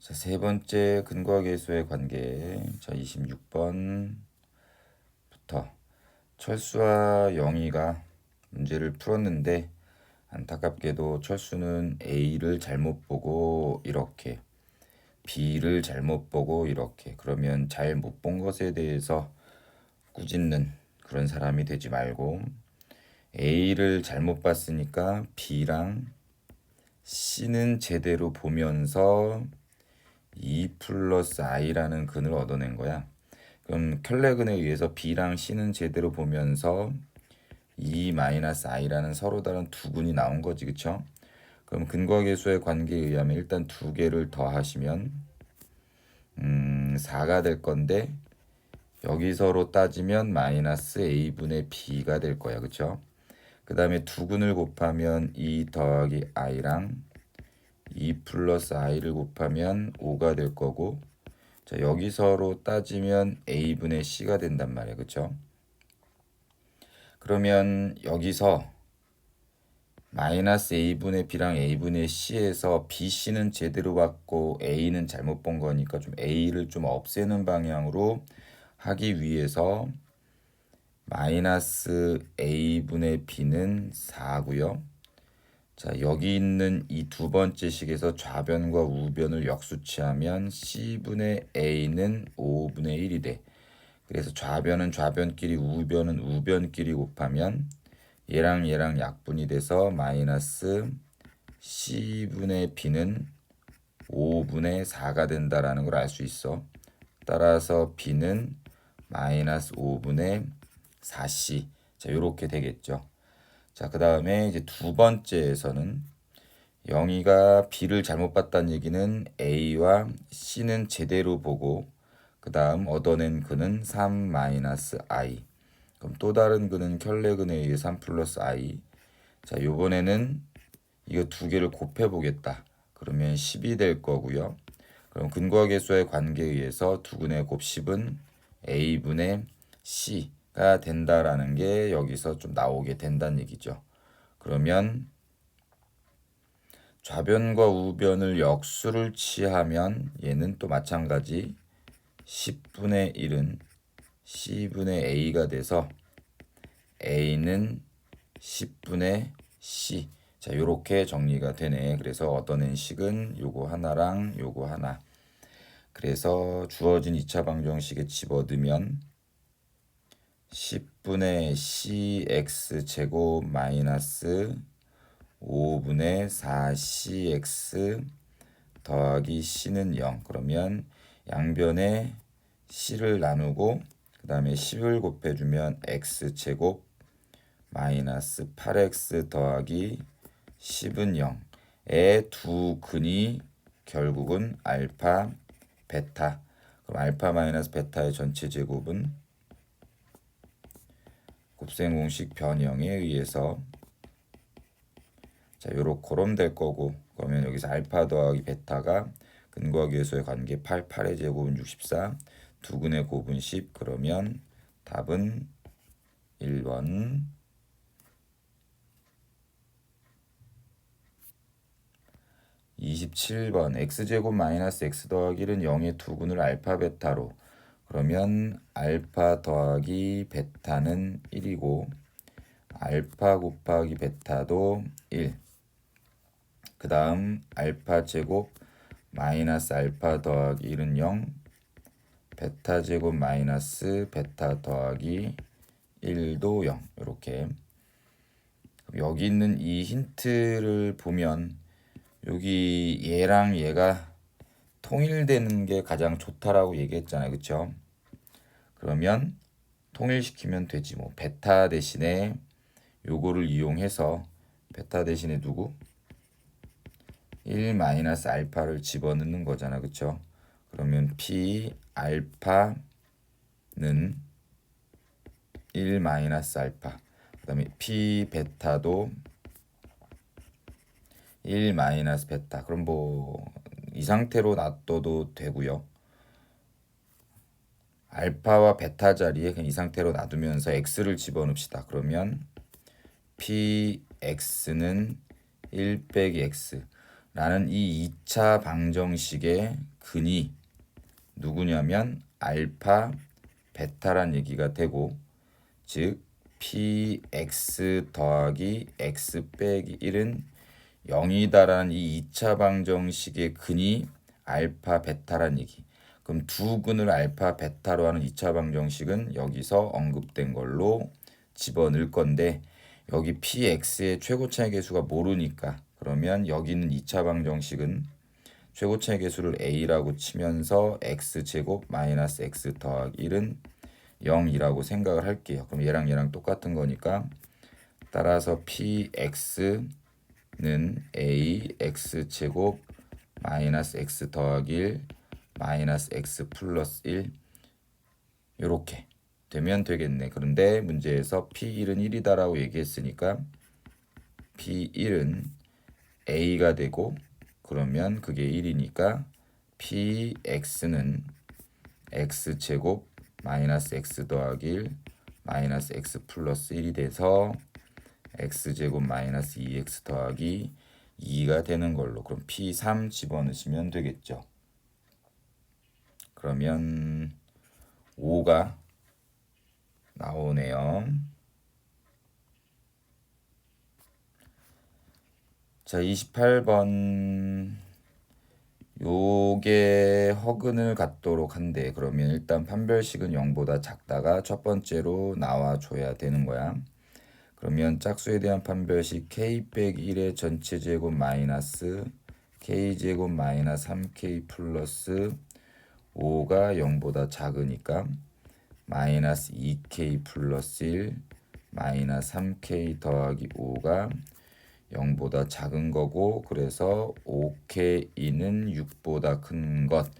자, 세 번째 근거와 계수의 관계. 자, 26번부터 철수와 영희가 문제를 풀었는데 안타깝게도 철수는 A를 잘못 보고 이렇게, B를 잘못 보고 이렇게, 그러면 잘 못 본 것에 대해서 꾸짖는 그런 사람이 되지 말고 A를 잘못 봤으니까 B랑 C는 제대로 보면서 2 플러스 i라는 근을 얻어낸 거야. 그럼 켈레근에 의해서 B랑 C는 제대로 보면서 2 마이너스 i라는 서로 다른 두 근이 나온 거지, 그쵸? 그럼 근과 계수의 관계에 의하면 일단 두 개를 더하시면 4가 될 건데 여기서로 따지면 마이너스 a분의 b가 될 거야, 그쵸? 그 다음에 두 근을 곱하면 2 더하기 i랑 2 플러스 i를 곱하면 5가 될 거고, 자, 여기서로 따지면 a분의 c가 된단 말이야, 그쵸? 그러면 여기서 마이너스 a분의 b랑 a분의 c에서 bc는 제대로 봤고 a는 잘못 본 거니까 좀 a를 좀 없애는 방향으로 하기 위해서 마이너스 a분의 b는 4고요. 자, 여기 있는 이 두 번째 식에서 좌변과 우변을 역수치하면 c분의 a는 5분의 1이 돼. 그래서 좌변은 좌변끼리 우변은 우변끼리 곱하면 얘랑 얘랑 약분이 돼서 마이너스 c분의 b는 5분의 4가 된다라는 걸 알 수 있어. 따라서 b는 마이너스 5분의 4c. 자, 요렇게 되겠죠. 자, 그 다음에 이제 두 번째에서는 영희가 B를 잘못 봤다는 얘기는 A와 C는 제대로 보고 그 다음 얻어낸 근은 3 마이너스 I. 그럼 또 다른 근은 켤레근에 의해 3 플러스 I. 자, 요번에는 이거 두 개를 곱해 보겠다. 그러면 10이 될 거고요. 그럼 근과 계수의 관계에 의해서 두 근의 곱 10은 A분의 C가 된다라는 게 여기서 좀 나오게 된다는 얘기죠. 그러면 좌변과 우변을 역수를 취하면 얘는 또 마찬가지 10분의 1은 C분의 A가 돼서 A는 10분의 C. 자, 요렇게 정리가 되네. 그래서 얻어낸 식은 요거 하나랑 요거 하나. 그래서 주어진 2차 방정식에 집어넣으면 10분의 CX 제곱 마이너스 5분의 4CX 더하기 C는 0. 그러면 양변에 C를 나누고 그 다음에 10을 곱해주면 X제곱 마이너스 8X 더하기 10은 0의 두 근이 결국은 알파, 베타. 그럼 알파 마이너스 베타의 전체 제곱은 곱셈 공식 변형에 의해서 자, 요렇게 될 거고, 그러면 여기서 알파 더하기 베타가 근과 계수의 관계 8, 8의 제곱은 64, 두 근의 곱은 10, 그러면 답은 1번. 27번 x제곱 마이너스 x 더하기 1은 0의 두 근을 알파 베타로, 그러면 알파 더하기 베타는 1이고 알파 곱하기 베타도 1. 그 다음 알파 제곱 마이너스 알파 더하기 1은 0, 베타 제곱 마이너스 베타 더하기 1도 0. 이렇게 여기 있는 이 힌트를 보면 여기 얘랑 얘가 통일되는 게 가장 좋다라고 얘기했잖아요, 그쵸? 그러면 통일시키면 되지 뭐. 베타 대신에 요거를 이용해서 베타 대신에 누구? 1 마이너스 알파를 집어넣는 거잖아, 그쵸? 그러면 P 알파는 1 마이너스 알파, 그 다음에 P 베타도 1 마이너스 베타. 그럼 뭐 이 상태로 놔둬도 되고요. 알파와 베타 자리에 그냥 이 상태로 놔두면서 x를 집어넣읍시다. 그러면 px는 1 빼기 x라는 이 2차 방정식의 근이 누구냐면 알파 베타란 얘기가 되고, 즉 px 더하기 x 빼기 1은 0이다라는 이 2차 방정식의 근이 알파 베타란 얘기. 그럼 두 근을 알파 베타로 하는 2차 방정식은 여기서 언급된 걸로 집어넣을 건데, 여기 px의 최고차의 계수가 모르니까, 그러면 여기 있는 2차 방정식은 최고차의 계수를 a라고 치면서 x제곱 마이너스 x 더하기 1은 0이라고 생각을 할게요. 그럼 얘랑 똑같은 거니까, 따라서 px는 a x제곱 마이너스 x 더하기 1 마이너스 x 플러스 1 이렇게 되면 되겠네. 그런데 문제에서 p1은 1이다라고 얘기했으니까 p1은 a가 되고, 그러면 그게 1이니까 px는 x제곱 마이너스 x 더하기 1 마이너스 x 플러스 1이 돼서 x제곱 마이너스 2x 더하기 2가 되는 걸로, 그럼 p3 집어넣으시면 되겠죠. 그러면 5가 나오네요. 자, 28번 요게 허근을 갖도록 한대. 그러면 일단 판별식은 0보다 작다가 첫 번째로 나와줘야 되는 거야. 그러면 짝수에 대한 판별식 k 빼기 1의 전체 제곱 마이너스 k 제곱 마이너스 3k 플러스 5가 0보다 작으니까 마이너스 2k 플러스 1 마이너스 3k 더하기 5가 0보다 작은 거고, 그래서 5k는 6보다 큰 것,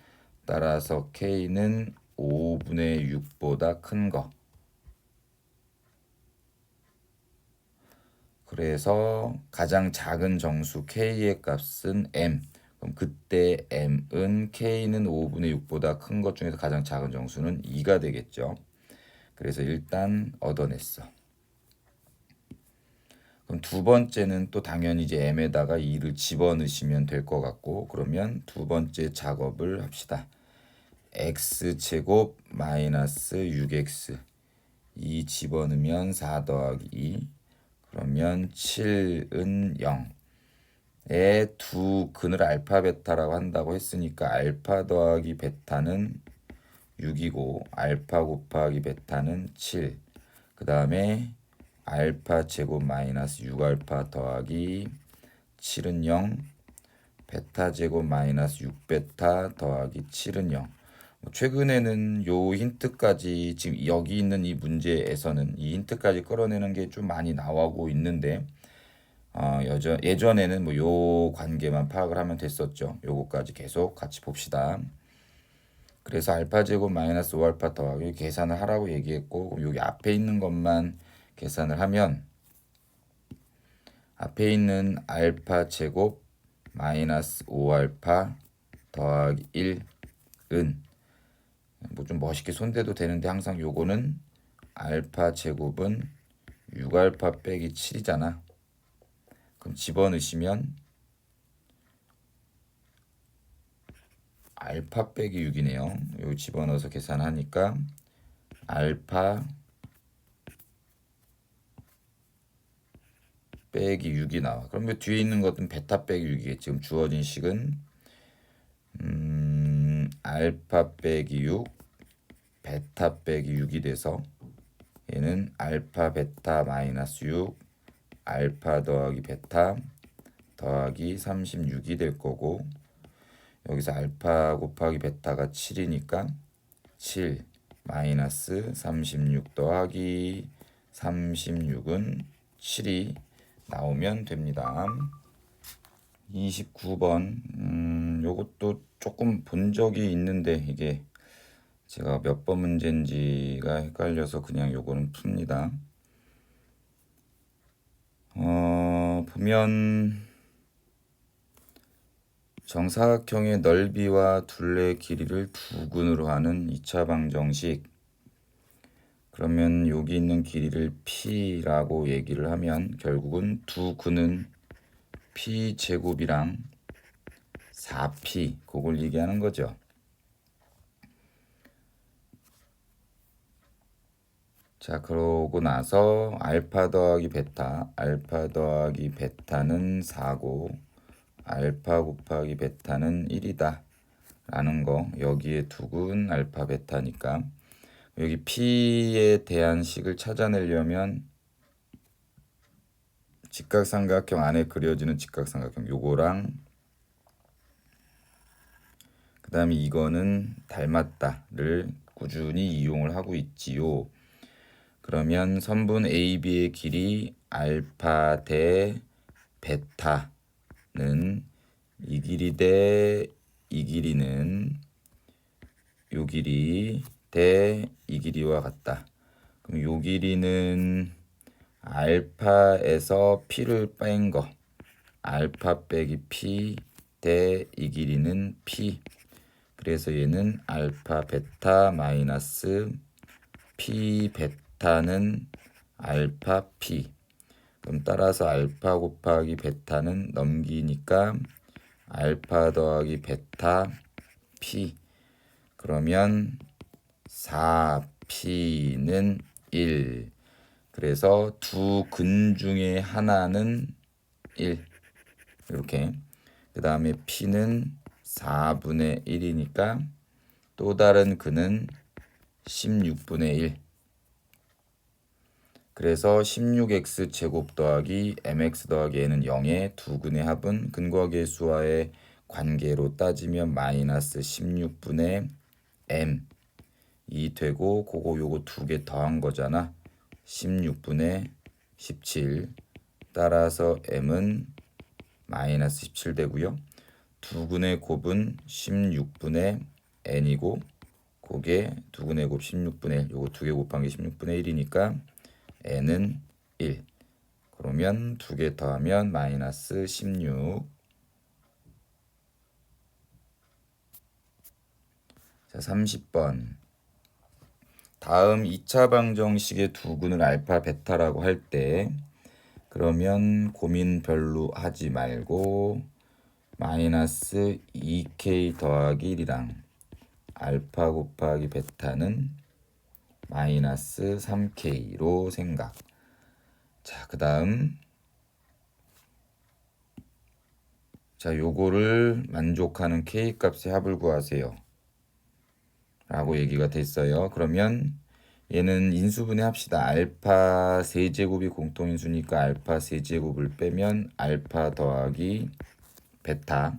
따라서 k는 5분의 6보다 큰 거. 그래서 가장 작은 정수 k의 값은 m. 그럼 그때 m은 k는 5분의 6보다 큰 것 중에서 가장 작은 정수는 2가 되겠죠. 그래서 일단 얻어냈어. 그럼 두 번째는 또 당연히 이제 m에다가 2를 집어넣으시면 될 것 같고, 그러면 두 번째 작업을 합시다. x제곱 마이너스 6x 2 집어넣으면 4 더하기 2, 그러면 7은 0에 두 근을 알파 베타라고 한다고 했으니까 알파 더하기 베타는 6이고 알파 곱하기 베타는 7, 그 다음에 알파 제곱 마이너스 6알파 더하기 7은 0, 베타 제곱 마이너스 6베타 더하기 7은 0. 최근에는 요 힌트까지, 지금 여기 있는 이 문제에서는 이 힌트까지 끌어내는 게 좀 많이 나오고 있는데, 예전에는 뭐 요 관계만 파악을 하면 됐었죠. 요거까지 계속 같이 봅시다. 그래서 알파 제곱 마이너스 5알파 더하기 계산을 하라고 얘기했고, 그럼 여기 앞에 있는 것만 계산을 하면 앞에 있는 알파 제곱 마이너스 5알파 더하기 1은 뭐 좀 멋있게 손대도 되는데, 항상 요거는 알파 제곱은 6알파 빼기 7이잖아. 그럼 집어넣으시면 알파 빼기 6이네요. 여기 집어넣어서 계산하니까 알파 빼기 6이 나와. 그럼 그 뒤에 있는 것은 베타 빼기 6이겠지. 지금 주어진 식은 알파 빼기 6 베타 빼기 6이 돼서 얘는 알파 베타 마이너스 6 알파 더하기 베타 더하기 36이 될 거고, 여기서 알파 곱하기 베타가 7이니까 7 마이너스 36 더하기 36은 7이 나오면 됩니다. 29번 요것도 조금 본 적이 있는데 이게 제가 몇 번 문제인지가 헷갈려서 그냥 요거는 풉니다. 보면 정사각형의 넓이와 둘레 길이를 두 근으로 하는 2차 방정식. 그러면 여기 있는 길이를 p라고 얘기를 하면 결국은 두 근은 p 제곱이랑 4p 그걸 얘기하는 거죠. 자, 그러고 나서 알파 더하기 베타는 4고 알파 곱하기 베타는 1이다 라는 거. 여기에 두근 알파 베타니까 여기 P에 대한 식을 찾아내려면 직각삼각형 안에 그려지는 직각삼각형 요거랑 그 다음에 이거는 닮았다를 꾸준히 이용을 하고 있지요. 그러면 선분 AB의 길이 알파 대 베타는 이 길이 대 이 길이는 요 길이 대 이 길이와 같다. 그럼 요 길이는 알파에서 P를 뺀 거 알파 빼기 P 대 이 길이는 P. 그래서 얘는 알파 베타 마이너스 P 베타는 알파 P. 그럼 따라서 알파 곱하기 베타는 넘기니까 알파 더하기 베타 P. 그러면 4P는 1. 그래서 두 근 중에 하나는 1. 이렇게. 그 다음에 P는 4분의 1이니까 또 다른 근은 16분의 1. 그래서 16x 제곱 더하기 mx 더하기 n은 0의 두 근의 합은 근과 계수와의 관계로 따지면 마이너스 16분의 m이 되고 그거 요거 두 개 더한 거잖아. 16분의 17. 따라서 m은 마이너스 17 되고요. 두 근의 곱은 16분의 n이고 그게 두 근의 곱 16분의 1. 요거 두 개 곱한 게 16분의 1이니까 n은 1. 그러면 두 개 더하면 마이너스 16. 자, 30번. 다음 2차 방정식의 두 근을 알파 베타라고 할 때 그러면 고민 별로 하지 말고 마이너스 2k 더하기 1이랑 알파 곱하기 베타는 마이너스 3k로 생각. 자, 그 다음 자, 요거를 만족하는 k 값의 합을 구하세요 라고 얘기가 됐어요. 그러면 얘는 인수분해 합시다. 알파 세제곱이 공통인수니까 알파 세제곱을 빼면 알파 더하기 베타.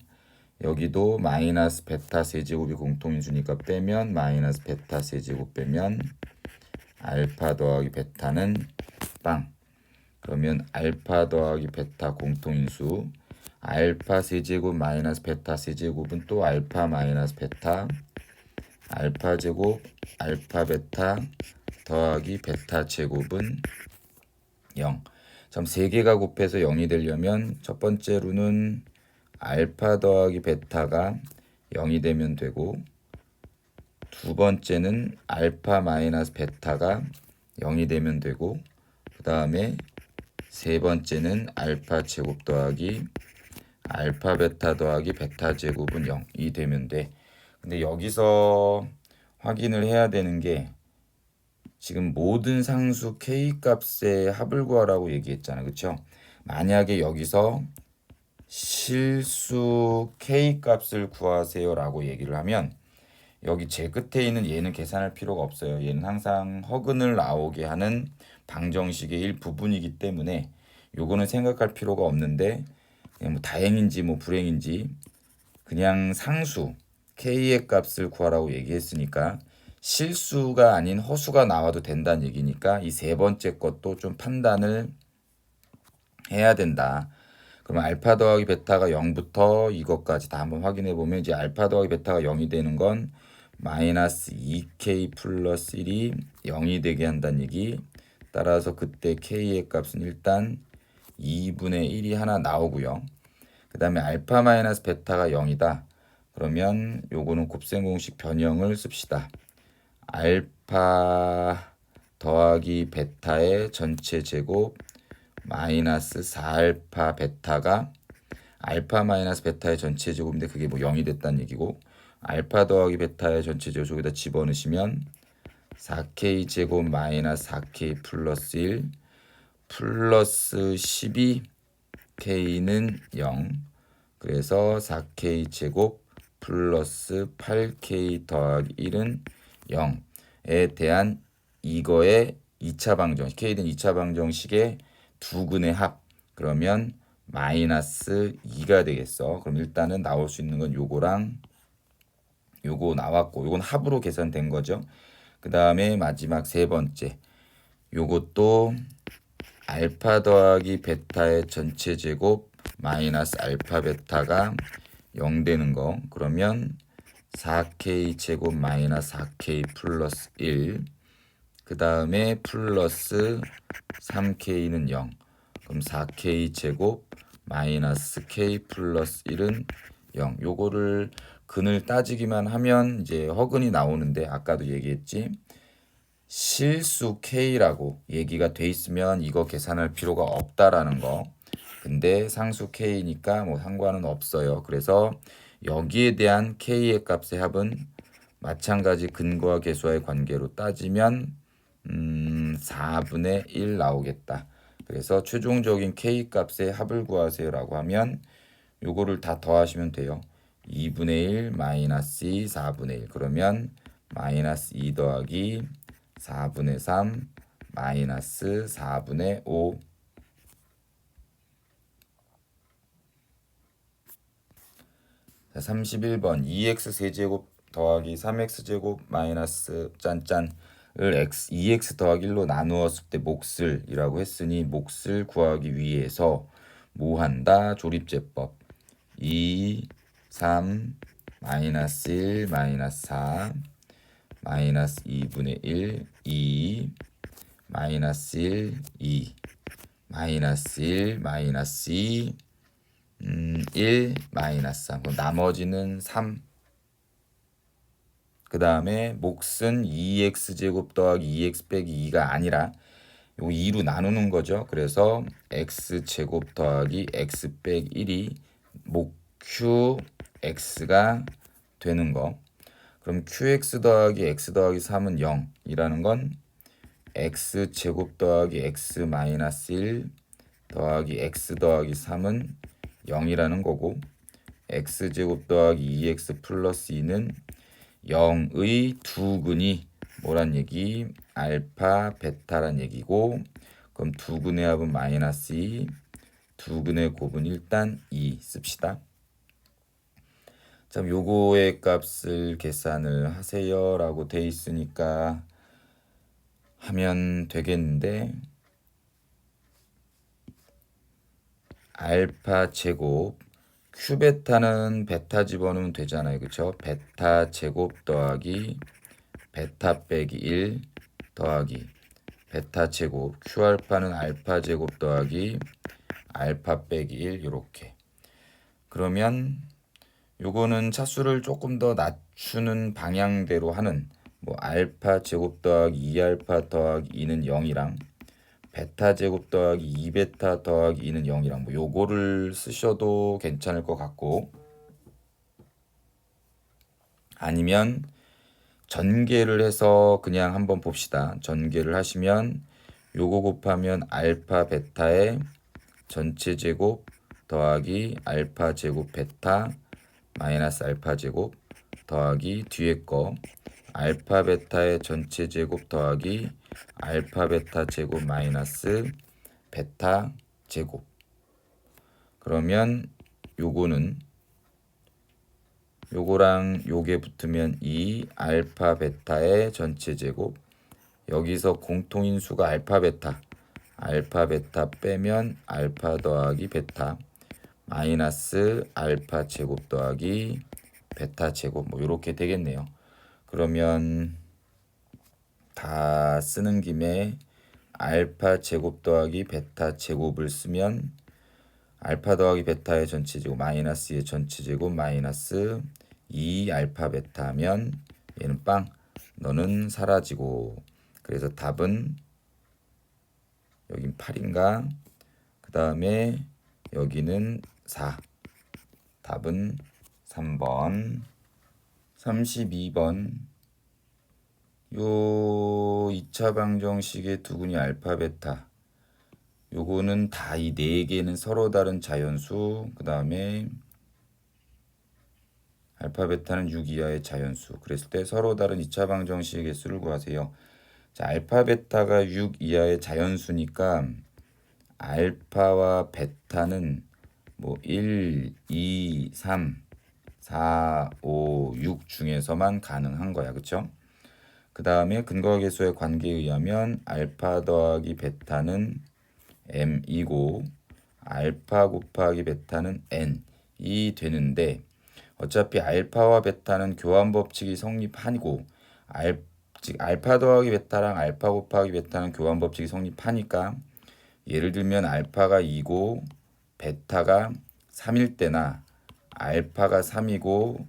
여기도 마이너스 베타 세제곱이 공통인수니까 빼면 마이너스 베타 세제곱 빼면 알파 더하기 베타는 빵. 그러면 알파 더하기 베타 공통인수 알파 세제곱 마이너스 베타 세제곱은 또 알파 마이너스 베타 알파 제곱 알파 베타 더하기 베타 제곱은 0. 점 3개가 곱해서 0이 되려면 첫 번째로는 알파 더하기 베타가 0이 되면 되고 두 번째는 알파 마이너스 베타가 0이 되면 되고 그 다음에 세 번째는 알파 제곱 더하기 알파 베타 더하기 베타 제곱은 0이 되면 돼. 근데 여기서 확인을 해야 되는 게 지금 모든 상수 k 값의 합을 구하라고 얘기했잖아요. 그렇죠? 만약에 여기서 실수 k 값을 구하세요 라고 얘기를 하면 여기 제 끝에 있는 얘는 계산할 필요가 없어요. 얘는 항상 허근을 나오게 하는 방정식의 일부분이기 때문에 요거는 생각할 필요가 없는데 그냥 뭐 다행인지 뭐 불행인지 그냥 상수 k의 값을 구하라고 얘기했으니까 실수가 아닌 허수가 나와도 된다는 얘기니까 이 세 번째 것도 좀 판단을 해야 된다. 그럼 알파 더하기 베타가 0부터 이것까지 다 한번 확인해 보면 이제 알파 더하기 베타가 0이 되는 건 마이너스 2k 플러스 1이 0이 되게 한다는 얘기. 따라서 그때 k의 값은 일단 2분의 1이 하나 나오고요. 그 다음에 알파 마이너스 베타가 0이다. 그러면 요거는 곱셈 공식 변형을 씁시다. 알파 더하기 베타의 전체 제곱 마이너스 4알파 베타가 알파 마이너스 베타의 전체 제곱인데 그게 뭐 0이 됐다는 얘기고 알파 더하기 베타의 전체 제곱 저기다 집어넣으시면 4k 제곱 마이너스 4k 플러스 1 플러스 12k는 0 그래서 4k 제곱 플러스 8k 더하기 1은 0에 대한 이거의 2차 방정 k는 2차 방정식의 두 근의 합 그러면 마이너스 2가 되겠어. 그럼 일단은 나올 수 있는 건 요거랑 요거 나왔고 요건 합으로 계산된 거죠. 그 다음에 마지막 세 번째 요것도 알파 더하기 베타의 전체 제곱 마이너스 알파 베타가 0 되는 거 그러면 4k 제곱 마이너스 4k 플러스 1 그 다음에 플러스 3k는 0 그럼 4k 제곱 마이너스 k 플러스 1은 0 요거를 근을 따지기만 하면 이제 허근이 나오는데 아까도 얘기했지 실수 k라고 얘기가 돼 있으면 이거 계산할 필요가 없다라는 거 근데 상수 k니까 뭐 상관은 없어요. 그래서 여기에 대한 k의 값의 합은 마찬가지 근거와 계수와의 관계로 따지면 4분의 1 나오겠다. 그래서 최종적인 k 값의 합을 구하세요라고 하면 요거를 다 더하시면 돼요. 2분의 1 마이너스 2 4분의 1 그러면 마이너스 2 더하기 4분의 3 마이너스 4분의 5 자, 31번 2x 세제곱 더하기 3x 제곱 마이너스 짠짠을 2x 더하기 1로 나누었을 때 몫을이라고 했으니 몫을 구하기 위해서 뭐 한다? 조립제법 2, 3, 마이너스 1, 마이너스 4 마이너스 2분의 1, 2 마이너스 1, 2 마이너스 1, 마이너스 2 1 마이너스 3 그럼 나머지는 3 그 다음에 몫은 2x제곱 더하기 2x 빼기 2가 아니라 요 2로 나누는 거죠. 그래서 x제곱 더하기 x 빼기 1이 목 qx가 되는 거 그럼 qx 더하기 x 더하기 3은 0이라는 건 x제곱 더하기 x 마이너스 1 더하기 x 더하기 3은 0이라는 거고 x제곱 더하기 2x 플러스 2는 0의 두 근이 뭐란 얘기? 알파 베타란 얘기고 그럼 두 근의 합은 마이너스 2 두 근의 곱은 일단 2 씁시다. 참 요거의 값을 계산을 하세요 라고 돼 있으니까 하면 되겠는데 알파 제곱 q 베타는 베타 집어넣으면 되잖아요. 그쵸? 베타 제곱 더하기 베타 빼기 1 더하기 베타 제곱 q알파는 알파 제곱 더하기 알파 빼기 1 요렇게 그러면 요거는 차수를 조금 더 낮추는 방향대로 하는 뭐 알파 제곱 더하기 2알파 더하기 2는 0이랑 베타 제곱 더하기 2베타 더하기 2는 0이랑 뭐 요거를 쓰셔도 괜찮을 것 같고 아니면 전개를 해서 그냥 한번 봅시다. 전개를 하시면 요거 곱하면 알파 베타의 전체 제곱 더하기 알파 제곱 베타 마이너스 알파 제곱 더하기 뒤에 거 알파 베타의 전체 제곱 더하기 알파 베타 제곱 마이너스 베타 제곱 그러면 요거는 요거랑 요게 붙으면 2 알파 베타의 전체 제곱 여기서 공통인수가 알파 베타 빼면 알파 더하기 베타 마이너스 알파 제곱 더하기 베타 제곱 뭐 이렇게 되겠네요. 그러면 다 쓰는 김에 알파 제곱 더하기 베타 제곱을 쓰면 알파 더하기 베타의 전체 제곱 마이너스의 전체 제곱 마이너스 2 알파 베타 하면 얘는 빵 너는 사라지고 그래서 답은 여긴 8인가 그 다음에 여기는 4 답은 3번. 32번. 요 2차 방정식의 두근이 알파 베타. 요거는 다 이 네 개는 서로 다른 자연수. 그 다음에 알파 베타는 6 이하의 자연수. 그랬을 때 서로 다른 2차 방정식의 개수를 구하세요. 자, 알파 베타가 6 이하의 자연수니까 알파와 베타는 뭐 1, 2, 3, 4, 5, 6 중에서만 가능한 거야. 그쵸? 그 다음에 근거 계수의 관계에 의하면 알파 더하기 베타는 m이고 알파 곱하기 베타는 n이 되는데 어차피 알파와 베타는 교환 법칙이 성립하고 즉 알파 더하기 베타랑 알파 곱하기 베타는 교환 법칙이 성립하니까 예를 들면 알파가 2고 베타가 3일 때나 알파가 3이고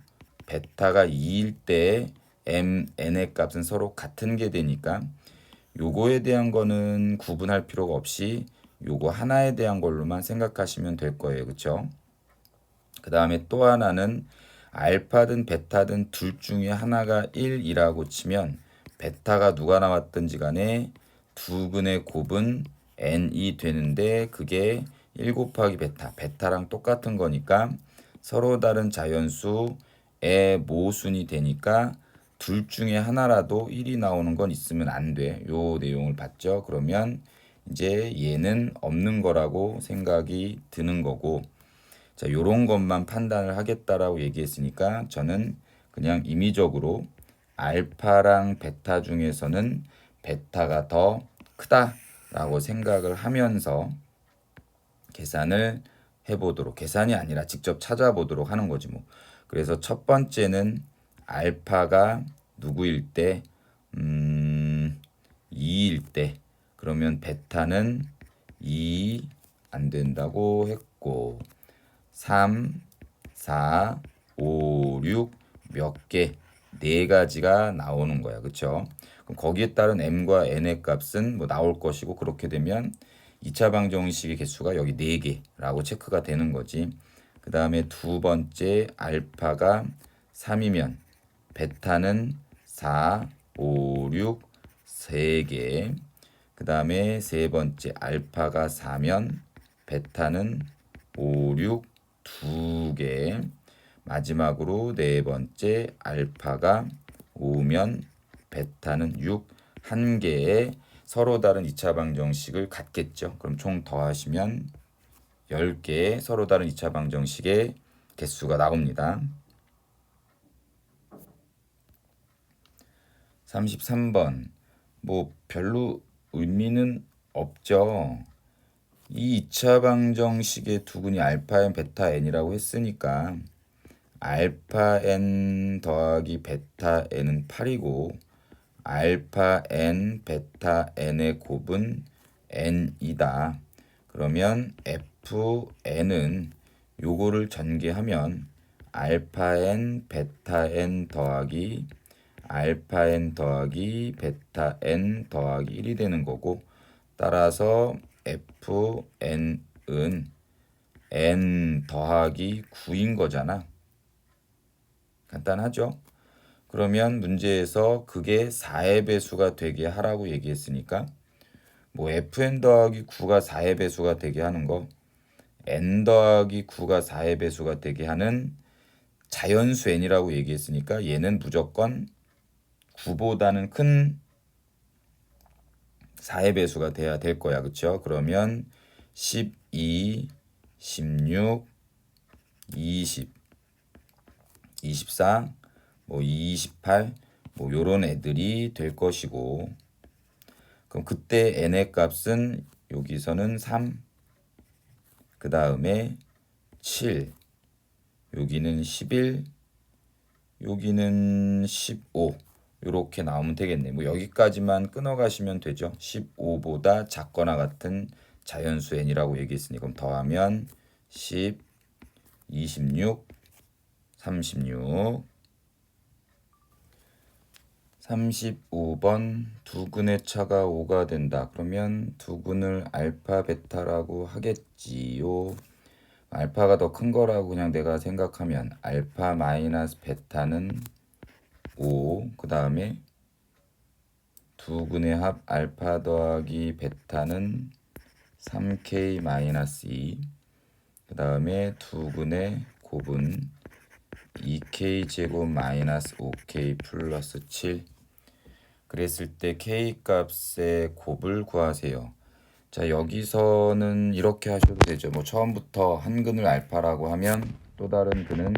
베타가 2일 때 n의 값은 서로 같은 게 되니까 요거에 대한 거는 구분할 필요가 없이 요거 하나에 대한 걸로만 생각하시면 될 거예요. 그쵸? 그 다음에 또 하나는 알파든 베타든 둘 중에 하나가 1이라고 치면 베타가 누가 나왔든지 간에 두근의 곱은 n이 되는데 그게 1 곱하기 베타랑 똑같은 거니까 서로 다른 자연수의 모순이 되니까 둘 중에 하나라도 1이 나오는 건 있으면 안 돼. 요 내용을 봤죠. 그러면 이제 얘는 없는 거라고 생각이 드는 거고 자, 요런 것만 판단을 하겠다라고 얘기했으니까 저는 그냥 임의적으로 알파랑 베타 중에서는 베타가 더 크다라고 생각을 하면서 계산을 해보도록 계산이 아니라 직접 찾아보도록 하는 거지 뭐. 그래서 첫 번째는 알파가 누구일 때 2일 때 그러면 베타는 2 안 된다고 했고 3, 4, 5, 6 몇 개, 네 가지가 나오는 거야. 그쵸? 그럼 거기에 따른 m과 n의 값은 뭐 나올 것이고 그렇게 되면 2차 방정식의 개수가 여기 4개라고 체크가 되는 거지. 그 다음에 두 번째 알파가 3이면 베타는 4, 5, 6 3개. 그 다음에 세 번째 알파가 4면 베타는 5, 6 2개. 마지막으로 네 번째 알파가 5면 베타는 6 1개의 서로 다른 2차 방정식을 갖겠죠. 그럼 총 더하시면 10개의 서로 다른 2차 방정식의 개수가 나옵니다. 33번. 뭐 별로 의미는 없죠. 이 2차 방정식의 두근이 알파 n 베타 n이라고 했으니까 알파 n 더하기 베타 n은 8이고 알파 n 베타 n의 곱은 n이다. 그러면 fn은 요거를 전개하면 알파 n 베타 n 더하기 알파 n 더하기 베타 n 더하기 1이 되는 거고 따라서 fn은 n 더하기 9인 거잖아. 간단하죠? 그러면 문제에서 그게 4의 배수가 되게 하라고 얘기했으니까 뭐 fn 더하기 9가 4의 배수가 되게 하는 거 n 더하기 9가 4의 배수가 되게 하는 자연수 n이라고 얘기했으니까 얘는 무조건 9보다는 큰 4의 배수가 돼야 될 거야. 그쵸? 그러면 12, 16, 20, 24, 뭐 28, 뭐 요런 애들이 될 것이고 그럼 그때 n의 값은 여기서는 3, 그 다음에 7, 여기는 11, 여기는 15 이렇게 나오면 되겠네. 뭐 여기까지만 끊어가시면 되죠. 15보다 작거나 같은 자연수 n이라고 얘기했으니 그럼 더하면 10, 26, 36 35번 두근의 차가 5가 된다. 그러면 두근을 알파 베타라고 하겠지요. 알파가 더 큰 거라고 그냥 내가 생각하면 알파 마이너스 베타는 5, 그 다음에 두근의 합 알파 더하기 베타는 3k 마이너스 2, 그 다음에 두근의 곱은 2k 제곱 마이너스 5k 플러스 7. 그랬을 때 k 값의 곱을 구하세요. 자, 여기서는 이렇게 하셔도 되죠. 뭐 처음부터 한 근을 알파라고 하면 또 다른 근은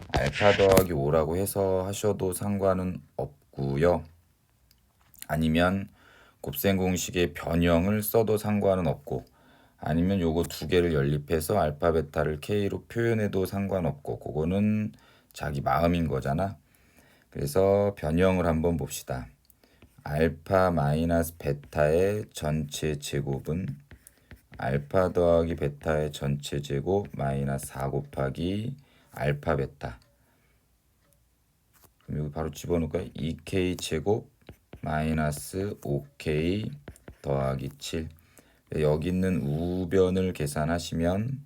알파 더하기 5라고 해서 하셔도 상관은 없고요. 아니면 곱셈 공식의 변형을 써도 상관은 없고, 아니면 요거 두 개를 연립해서 알파 베타를 k로 표현해도 상관없고, 그거는 자기 마음인 거잖아. 그래서 변형을 한번 봅시다. 알파 마이너스 베타의 전체 제곱은 알파 더하기 베타의 전체 제곱 마이너스 4 곱하기 알파 베타. 그럼 여기 바로 집어넣을까요? 2k 제곱 마이너스 5k 더하기 7. 여기 있는 우변을 계산하시면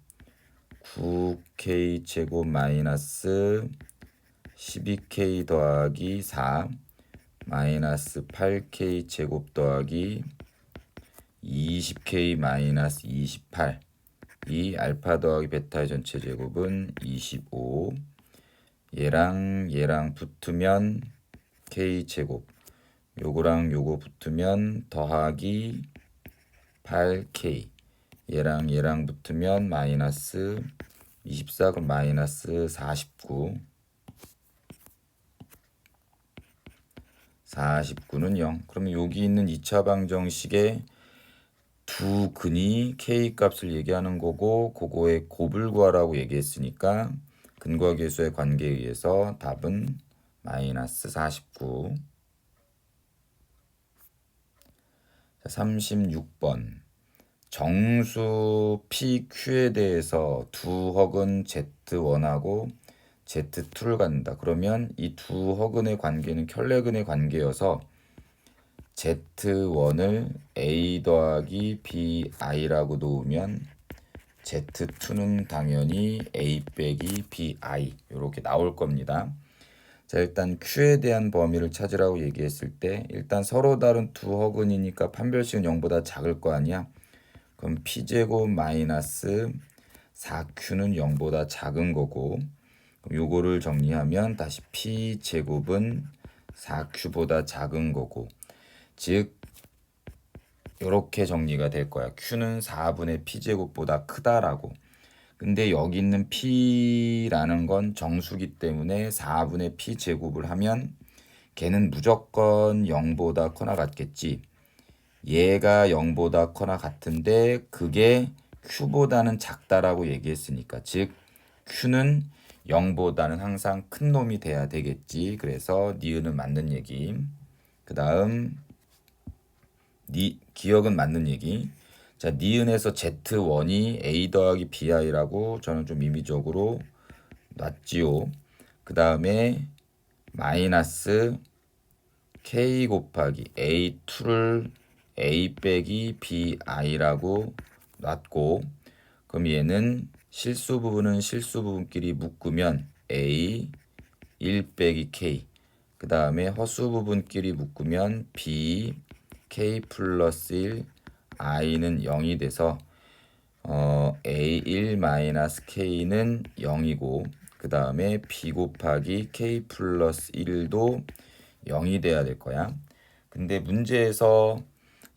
9k 제곱 마이너스 12k 더하기 4 마이너스 8k 제곱 더하기 20k 마이너스 28. 이 알파 더하기 베타의 전체 제곱은 25. 얘랑 붙으면 k 제곱, 요거랑 요거 붙으면 더하기 8k, 얘랑 붙으면 마이너스 24, 그럼 마이너스 49. 49는 0. 그러면 여기 있는 2차 방정식의 두 근이 k 값을 얘기하는 거고, 그거의 곱을 구하라고 얘기했으니까 근과 계수의 관계에 의해서 답은 마이너스 49. 자, 36번. 정수 PQ에 대해서 두 허근 Z1하고 Z2를 갖는다. 그러면 이 두 허근의 관계는 켤레근의 관계여서 Z1을 A 더하기 BI라고 놓으면 Z2는 당연히 A 빼기 BI 이렇게 나올 겁니다. 자, 일단 Q에 대한 범위를 찾으라고 얘기했을 때 일단 서로 다른 두 허근이니까 판별식은 0보다 작을 거 아니야. 그럼 P제곱 마이너스 4Q는 0보다 작은 거고, 그럼 요거를 정리하면 다시 P제곱은 4Q보다 작은 거고, 즉 이렇게 정리가 될 거야. Q는 4분의 P제곱보다 크다라고. 근데 여기 있는 P라는 건 정수기 때문에 4분의 P제곱을 하면 걔는 무조건 0보다 커나 같겠지. 얘가 0보다 커나 같은데 그게 Q보다는 작다라고 얘기했으니까, 즉 Q는 0보다는 항상 큰 놈이 돼야 되겠지. 그래서 니은은 맞는 얘기. 그 다음 기억은 맞는 얘기. 자, 니은에서 Z1이 A 더하기 BI라고 저는 좀 임의적으로 놨지요. 그 다음에 마이너스 K 곱하기 A2를 A 빼기 BI라고 놨고, 그럼 얘는 실수 부분은 실수 부분끼리 묶으면 A 1 빼기 K, 그 다음에 허수 부분끼리 묶으면 B K 플러스 1, I는 0이 돼서 A1 마이너스 K는 0이고, 그 다음에 B 곱하기 K 플러스 1도 0이 돼야 될 거야. 근데 문제에서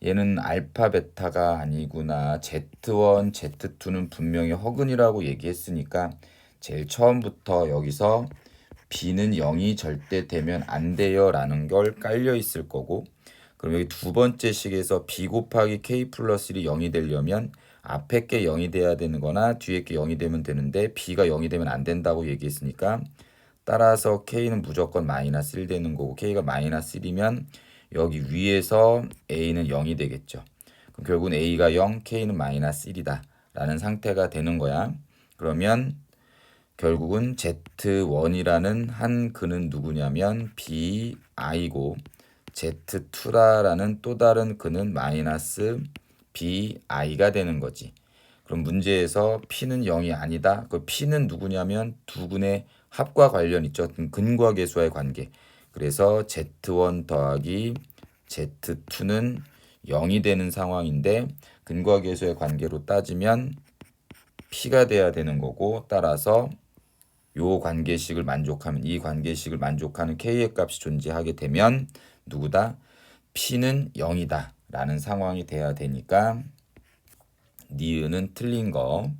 얘는 알파 베타가 아니구나, Z1, Z2는 분명히 허근이라고 얘기했으니까 제일 처음부터 여기서 B는 0이 절대 되면 안 돼요 라는 걸 깔려 있을 거고, 그럼 여기 두 번째 식에서 B 곱하기 K 플러스 1이 0이 되려면 앞에 게 0이 돼야 되는 거나 뒤에 게 0이 되면 되는데 B가 0이 되면 안 된다고 얘기했으니까, 따라서 K는 무조건 마이너스 1 되는 거고, K가 마이너스 1이면 여기 위에서 A는 0이 되겠죠. 그럼 결국은 A가 0, K는 마이너스 1이다 라는 상태가 되는 거야. 그러면 결국은 Z1이라는 한 근은 누구냐면 BI고, Z2라는 또 다른 근은 마이너스 BI가 되는 거지. 그럼 문제에서 P는 0이 아니다. 그 P는 누구냐면 두근의 합과 관련 있죠. 근과 계수와의 관계. 그래서 Z1 더하기 Z2는 0이 되는 상황인데 근과 계수의 관계로 따지면 P가 돼야 되는 거고, 따라서 요 관계식을 만족하면, 이 관계식을 만족하는 K의 값이 존재하게 되면 누구다? P는 0이다 라는 상황이 돼야 되니까 니은은 틀린 거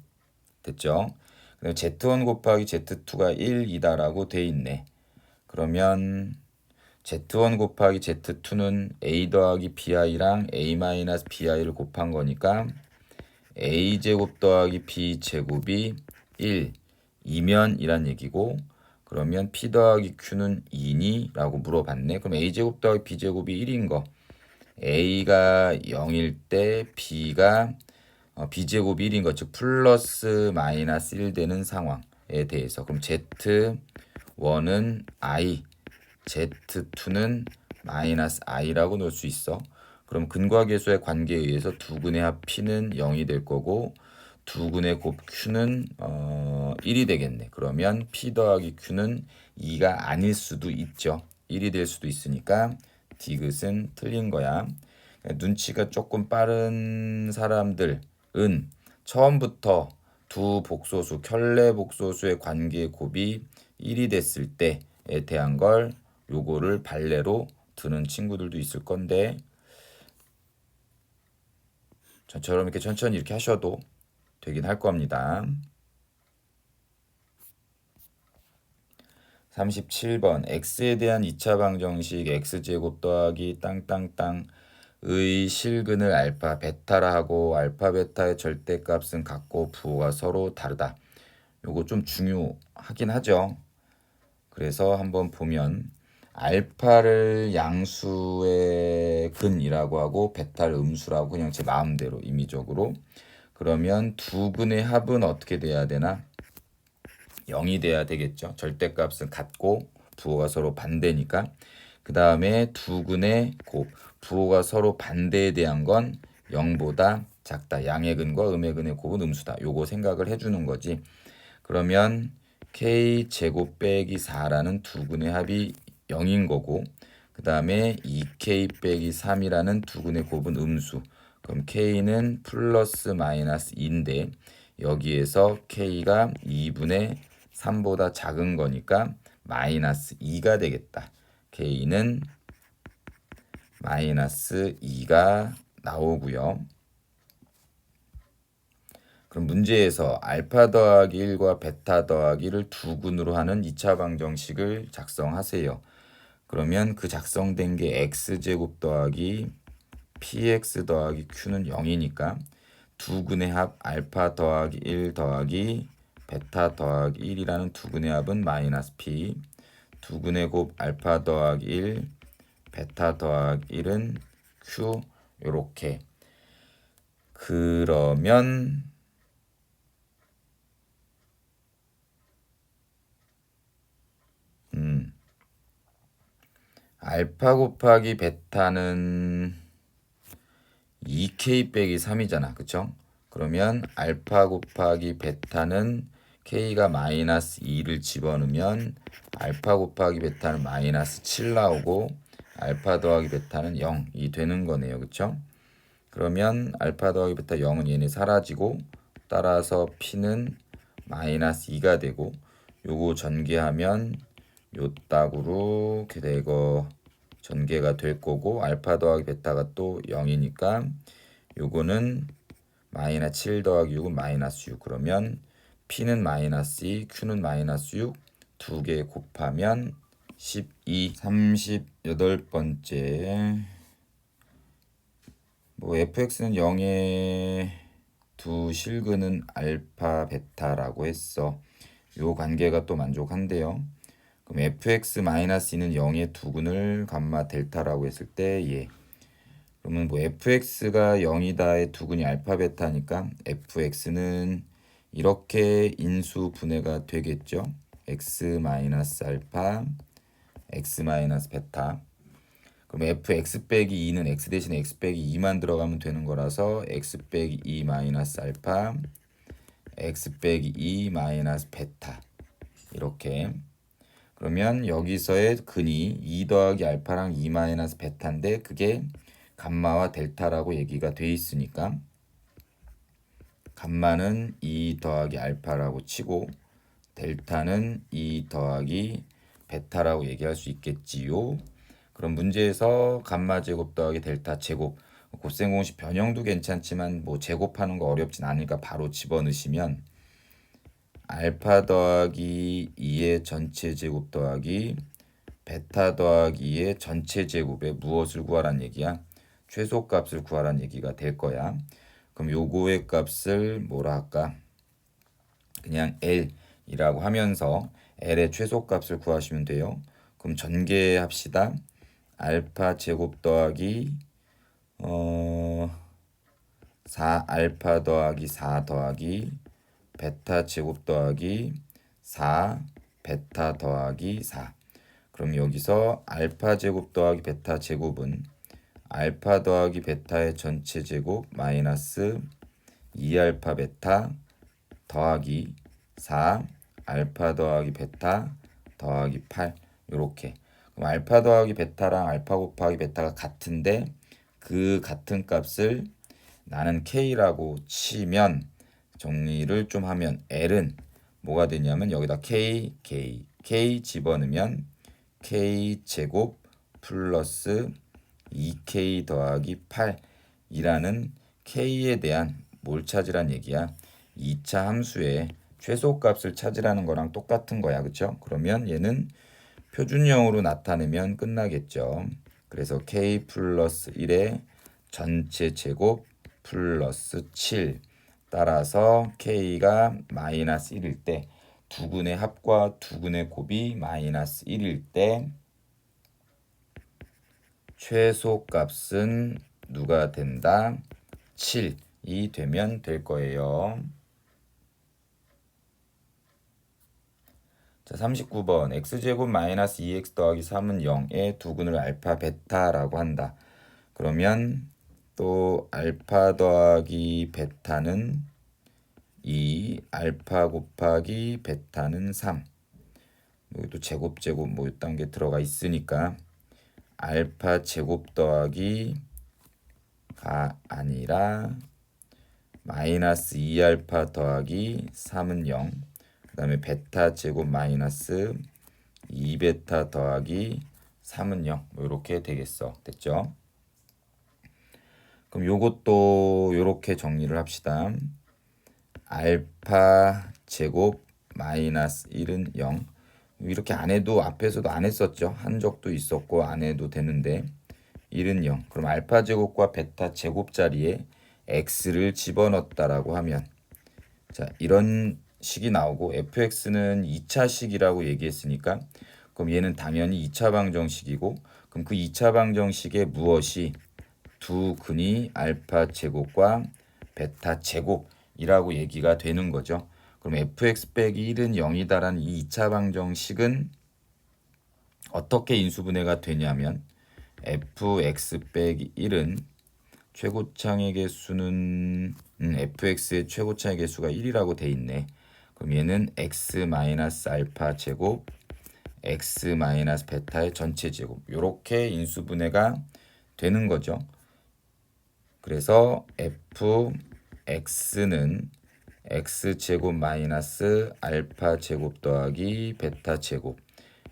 됐죠? 그럼 Z1 곱하기 Z2가 1이다 라고 돼 있네. 그러면 Z1 곱하기 Z2는 A 더하기 BI랑 A 마이너스 BI를 곱한 거니까 A제곱 더하기 B제곱이 1 이면이란 얘기고, 그러면 P 더하기 Q는 2니? 라고 물어봤네. 그럼 A제곱 더하기 B제곱이 1인 거, A가 0일 때 B가 B제곱 1인 거, 즉 플러스 마이너스 1 되는 상황에 대해서, 그럼 Z1은 I, Z2는 마이너스 I라고 넣을 수 있어. 그럼 근과 계수의 관계에 의해서 두근의 합 P는 0이 될 거고, 두근의 곱 Q는 1이 되겠네. 그러면 P 더하기 Q는 2가 아닐 수도 있죠. 1이 될 수도 있으니까 디귿은 틀린 거야. 눈치가 조금 빠른 사람들은 처음부터 두 복소수, 켤레 복소수의 관계의 곱이 1이 됐을 때에 대한 걸 요거를 발레로 드는 친구들도 있을 건데, 저처럼 이렇게 천천히 이렇게 하셔도 되긴 할 겁니다. 37번 x에 대한 2차 방정식 x제곱 더하기 땅땅땅의 실근을 알파 베타라 하고 알파 베타의 절대값은 같고 부호가 서로 다르다. 요거 좀 중요하긴 하죠. 그래서 한번 보면 알파를 양수의 근이라고 하고 베타를 음수라고, 그냥 제 마음대로 임의적으로. 그러면 두 근의 합은 어떻게 돼야 되나? 0이 돼야 되겠죠. 절대값은 같고 부호가 서로 반대니까. 그 다음에 두 근의 곱, 부호가 서로 반대에 대한 건 0보다 작다. 양의 근과 음의 근의 곱은 음수다. 요거 생각을 해주는 거지. 그러면 K 제곱 빼기 4라는 두 근의 합이 0인 거고, 그 다음에 2K 빼기 3이라는 두 근의 곱은 음수. 그럼 K는 플러스 마이너스 2인데 여기에서 K가 2분의 3보다 작은 거니까 마이너스 2가 되겠다. K는 마이너스 2가 나오고요. 그럼 문제에서 알파 더하기 1과 베타 더하기 1을 두 근으로 하는 2차 방정식을 작성하세요. 그러면 그 작성된 게 x제곱 더하기 px 더하기 q는 0이니까 두 근의 합 알파 더하기 1 더하기 베타 더하기 1이라는 두 근의 합은 마이너스 p, 두 근의 곱 알파 더하기 1 베타 더하기 1은 q. 요렇게. 그러면 알파 곱하기 베타는 2k 빼기 3이잖아. 그쵸? 그러면 알파 곱하기 베타는 k가 마이너스 2를 집어넣으면 알파 곱하기 베타는 마이너스 7 나오고 알파 더하기 베타는 0이 되는 거네요. 그쵸? 그러면 알파 더하기 베타 0은 얘네 사라지고, 따라서 p는 마이너스 2가 되고, 요거 전개하면 요 딱으로 되고 전개가 될 거고, 알파 더하기 베타가 또 0이니까 요거는 마이너스 7 더하기 6은 마이너스 6. 그러면 P는 마이너스 2, Q는 마이너스 6 두 개 곱하면 12. 38번째. 뭐 fx는 0의 두 실근은 알파 베타라고 했어. 요 관계가 또 만족한대요. 그럼 fx-2는 0의 두 근을 감마 델타라고 했을 때 예. 그러면 뭐 fx가 0이다의 두 근이 알파 베타니까 fx는 이렇게 인수 분해가 되겠죠. x-알파 x-베타. 그럼 fx 빼기 2는 x 대신에 x 빼기 2만 들어가면 되는 거라서 x 빼기 2 마이너스 알파 x 빼기 2 마이너스 베타 이렇게. 그러면 여기서의 근이 2 더하기 알파랑 2 마이너스 베타인데 그게 감마와 델타라고 얘기가 돼 있으니까 감마는 2 더하기 알파라고 치고 델타는 2 더하기 베타라고 얘기할 수 있겠지요. 그럼 문제에서 감마 제곱 더하기 델타 제곱 곱셈 공식 변형도 괜찮지만 뭐 제곱하는 거 어렵진 않으니까 바로 집어넣으시면 알파 더하기 2의 전체 제곱 더하기 베타 더하기 2의 전체 제곱에 무엇을 구하란 얘기야? 최소값을 구하란 얘기가 될 거야. 그럼 요거의 값을 뭐라 할까? 그냥 L이라고 하면서 L의 최소값을 구하시면 돼요. 그럼 전개합시다. 알파 제곱 더하기 4 알파 더하기 4 더하기 베타 제곱 더하기 4 베타 더하기 4. 그럼 여기서 알파 제곱 더하기 베타 제곱은 알파 더하기 베타의 전체 제곱 마이너스 2알파 베타 더하기 4 알파 더하기 베타 더하기 8 요렇게. 그럼 알파 더하기 베타랑 알파 곱하기 베타가 같은데 그 같은 값을 나는 K라고 치면 정리를 좀 하면 L은 뭐가 되냐면 여기다 K 집어넣으면 K 제곱 플러스 2K 더하기 8이라는 K에 대한 뭘 찾으란 얘기야? 2차 함수의 최소값을 찾으라는 거랑 똑같은 거야. 그쵸? 그러면 얘는 표준형으로 나타내면 끝나겠죠. 그래서 K 플러스 1의 전체 제곱 플러스 7 따라서 K가 마이너스 1일 때 두근의 합과 두근의 곱이 마이너스 1일 때 최소값은 누가 된다? 7이 되면 될 거예요. 자, 39번 x제곱 마이너스 2x 더하기 3은 0의 두근을 알파 베타라고 한다. 그러면 또 알파 더하기 베타는 2 알파 곱하기 베타는 3 여기도 제곱 뭐 이딴 게 들어가 있으니까 알파 제곱 더하기가 아니라 마이너스 2알파 더하기 3은 0 그 다음에 베타 제곱 마이너스 2베타 더하기 3은 0 뭐 이렇게 되겠어. 됐죠? 그럼 요것도 요렇게 정리를 합시다. 알파 제곱 마이너스 1은 0 이렇게 안 해도 앞에서도 안 했었죠. 한 적도 있었고 안 해도 되는데 1은 0 그럼 알파 제곱과 베타 제곱 자리에 x를 집어넣었다라고 하면 자 이런 식이 나오고 fx는 2차 식이라고 얘기했으니까 그럼 얘는 당연히 2차 방정식이고 그럼 그 2차 방정식에 무엇이 두 근이 알파 제곱과 베타 제곱이라고 얘기가 되는 거죠. 그럼 fx 빼기 1은 0이다라는 이 2차 방정식은 어떻게 인수분해가 되냐면 fx 빼기 1은 최고창의 개수는 fx의 최고창의 개수가 1이라고 돼 있네. 그럼 얘는 x 마이너스 알파 제곱 x 마이너스 베타의 전체 제곱 이렇게 인수분해가 되는 거죠. 그래서 fx는 x제곱 마이너스 알파 제곱 더하기 베타 제곱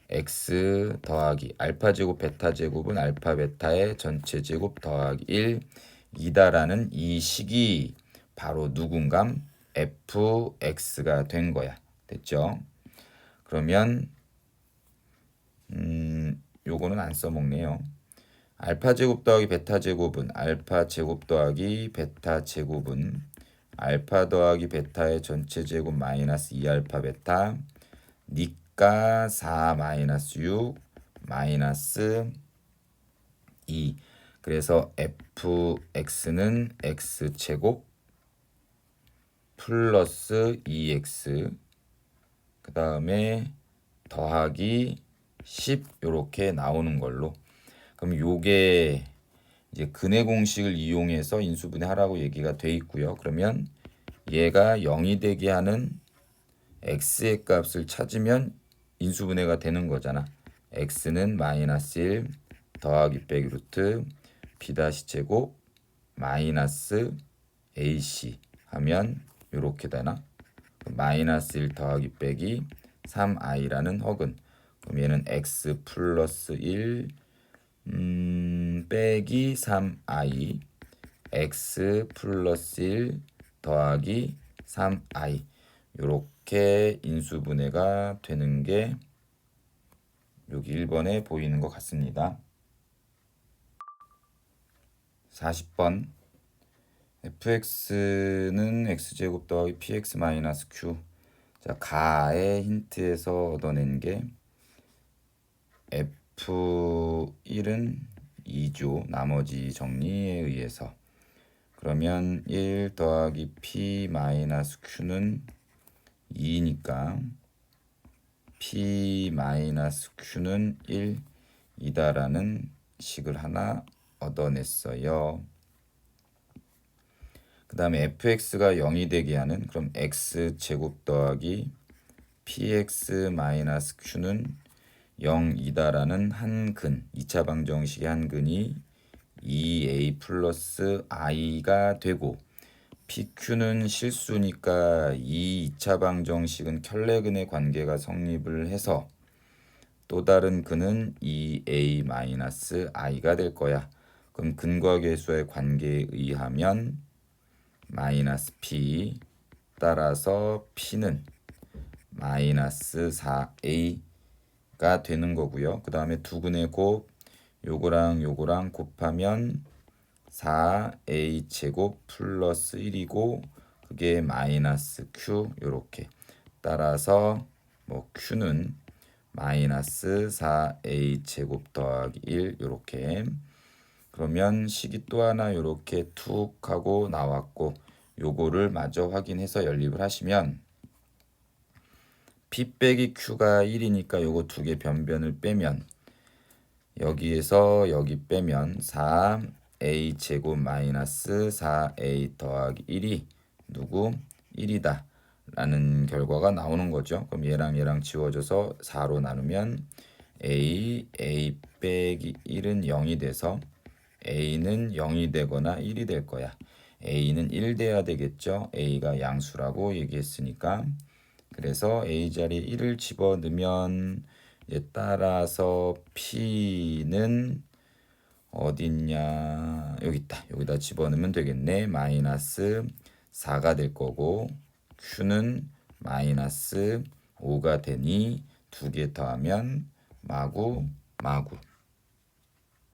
x 더하기 알파 제곱 베타 제곱은 알파 베타의 전체 제곱 더하기 1 이다라는 이 식이 바로 누군감 fx가 된 거야. 됐죠? 그러면 요거는 안 써먹네요. 알파 제곱 더하기 베타 제곱은 알파 제곱 더하기 베타 제곱은 알파 더하기 베타의 전체 제곱 마이너스 2알파 베타 니까 4 마이너스 6 마이너스 2 그래서 fx는 x제곱 플러스 2x 그 다음에 더하기 10 요렇게 나오는 걸로 그럼 요게 이제 근의 공식을 이용해서 인수분해하라고 얘기가 돼 있고요. 그러면 얘가 0이 되게 하는 x의 값을 찾으면 인수분해가 되는 거잖아. x는 마이너스 1 더하기 빼기 루트 b 다시 제곱 마이너스 ac 하면 이렇게 되나? 마이너스 1 더하기 빼기 3i라는 허근. 그럼 얘는 x 플러스 1 빼기 3i x 플러스 1 더하기 3i 이렇게 인수분해가 되는 게 여기 1번에 보이는 것 같습니다. 40번 fx는 x제곱 더하기 px 마이너스 q. 자, 가의 힌트에서 얻어낸 게 f1은 2죠. 나머지 정리에 의해서. 그러면 1 더하기 p 마이너스 q는 2니까 p 마이너스 q는 1이다라는 식을 하나 얻어냈어요. 그 다음에 fx가 0이 되게 하는 그럼 x제곱 더하기 px 마이너스 q는 0이다라는 한 근, 2차 방정식의 한 근이 2a 플러스 i가 되고 pq는 실수니까 이 2차 방정식은 켤레근의 관계가 성립을 해서 또 다른 근은 2a 마이너스 i가 될 거야. 그럼 근과 계수의 관계에 의하면 마이너스 p 따라서 p는 마이너스 4a가 되는 거고요. 그 다음에 두 근의 곱 요거랑 요거랑 곱하면 4a 제곱 플러스 1이고 그게 마이너스 q 요렇게 따라서 뭐 q는 마이너스 4a 제곱 더하기 1 요렇게 그러면 식이 또 하나 요렇게 툭 하고 나왔고 요거를 마저 확인해서 연립을 하시면 p 빼기 q가 1이니까 요거 두 개 변변을 빼면 여기에서 여기 빼면 4a 제곱 마이너스 4a 더하기 1이 누구? 1이다 라는 결과가 나오는 거죠. 그럼 얘랑 지워져서 4로 나누면 a 빼기 1은 0이 돼서 a는 0이 되거나 1이 될 거야. a는 1 돼야 되겠죠. a가 양수라고 얘기했으니까. 그래서 a 자리에 1을 집어넣으면 따라서 p는 어딨냐 여기 있다. 여기다 집어넣으면 되겠네. 마이너스 4가 될 거고 q는 마이너스 5가 되니 두 개 더하면 마구